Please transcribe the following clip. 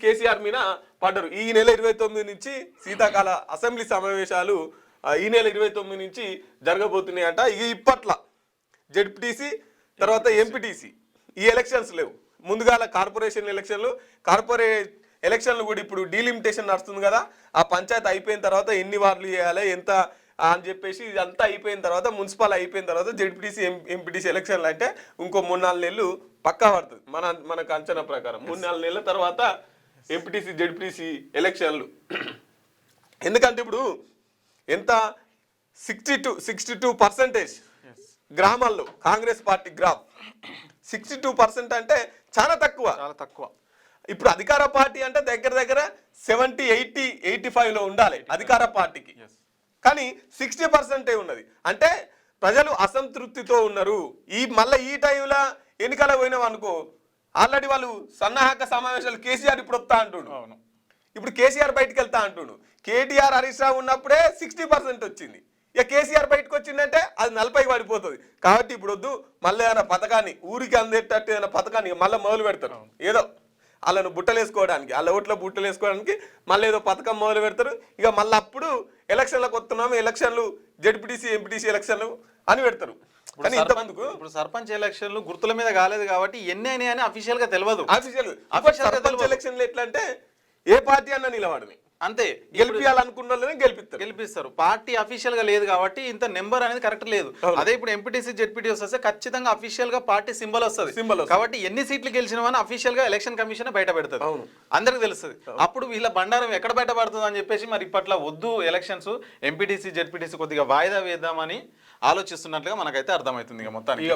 కేసీఆర్ మీద పడ్డారు. ఈ నెల 29 నుంచి శీతాకాల అసెంబ్లీ సమావేశాలు ఈ నెల 29 నుంచి జరగబోతున్నాయంట. ఇప్పట్ల జెడ్పీటీసీ తర్వాత ఎంపీటీసీ ఈ ఎలక్షన్స్ లేవు. ముందుగాల కార్పొరేషన్ ఎలక్షన్లు కూడా ఇప్పుడు డీలిమిటేషన్ నడుస్తుంది కదా, ఆ పంచాయతీ అయిపోయిన తర్వాత ఎన్ని వార్డులు చేయాలి ఎంత అని చెప్పేసి ఇదంతా అయిపోయిన తర్వాత మున్సిపల్ అయిపోయిన తర్వాత జెడ్పీటీసీ ఎంపీటీసీ ఎలక్షన్లు అంటే ఇంకో 3-4 నెలలు పక్కా పడుతుంది మనకు అంచనా ప్రకారం. 3-4 నెలల తర్వాత ఎంపీటీసీ జెడ్పీటీసీ ఎలక్షన్లు. ఎందుకంటే ఇప్పుడు ఎంత 62% గ్రామాల్లో కాంగ్రెస్ పార్టీ గ్రాఫ్ 62% అంటే చాలా తక్కువ. ఇప్పుడు అధికార పార్టీ అంటే దగ్గర 70-80-85లో ఉండాలి అధికార పార్టీకి, కానీ 60% ఉన్నది. అంటే ప్రజలు అసంతృప్తితో ఉన్నారు. మళ్ళీ ఈ టైంలో ఎన్నికల పోయినాం అనుకో, ఆల్రెడీ వాళ్ళు సన్నాహక సమావేశాలు కేసీఆర్ ఇప్పుడు వస్తా అంటుండు, ఇప్పుడు కేసీఆర్ బయటకు వెళ్తా అంటుండు. కేటీఆర్ హరీష్ రావు ఉన్నప్పుడే 60% వచ్చింది. ఇక కేసీఆర్ బయటకు వచ్చిందంటే అది 40కి పడిపోతుంది. కాబట్టి ఇప్పుడు వద్దు, మళ్ళీ ఏదైనా పథకాన్ని ఊరికి అందేటట్టు ఏదైనా పథకాన్ని మళ్ళీ మొదలు పెడతారు. ఏదో వాళ్ళను బుట్టలేసుకోవడానికి, వాళ్ళ ఓట్ల బుట్టలు వేసుకోవడానికి మళ్ళీ ఏదో పథకం మొదలు పెడతారు. ఇక మళ్ళీ అప్పుడు ఎలక్షన్లకు వస్తున్నాము, ఎలక్షన్లు జెడ్పీటీసీ ఎంపీటీసీ ఎలక్షన్లు అని పెడతారు. కానీ ఇంతమందుకు ఇప్పుడు సర్పంచ్ ఎలక్షన్లు గుర్తుల మీద కాలేదు కాబట్టి ఎన్ని అయినాయి అని అఫీషియల్ గా తెలియదు. సర్పంచ్ ఎలక్షన్లు ఎట్లా అంటే ఏ పార్టీ అన్నా నిలబడని అంతే, గెలిపించాలనుకున్న వాళ్ళని గెలిపిస్తారు. పార్టీ అఫీషియల్ గా లేదు కాబట్టి ఇంత నెంబర్ అనేది కరెక్ట్ లేదు. అదే ఇప్పుడు ఎంపీటీసీ జెడ్పీటీ వస్తే ఖచ్చితంగా అఫీషియల్ గా పార్టీ సింబల్ వస్తుంది కాబట్టి ఎన్ని సీట్లు గెలిచినవని అఫీషియల్ గా ఎలక్షన్ కమిషన్ బయట పెడుతుంది, అందరికి తెలుస్తుంది. అప్పుడు వీళ్ళ బండారం ఎక్కడ బయట పడుతుంది అని చెప్పేసి మరి ఇప్పట్లో వద్దు ఎలక్షన్స్, ఎంపీటీసీ జెడ్పీటీసీ కొద్దిగా వాయిదా వేద్దామని ఆలోచిస్తున్నట్లుగా మనకైతే అర్థమవుతుంది. ఇక మొత్తానికి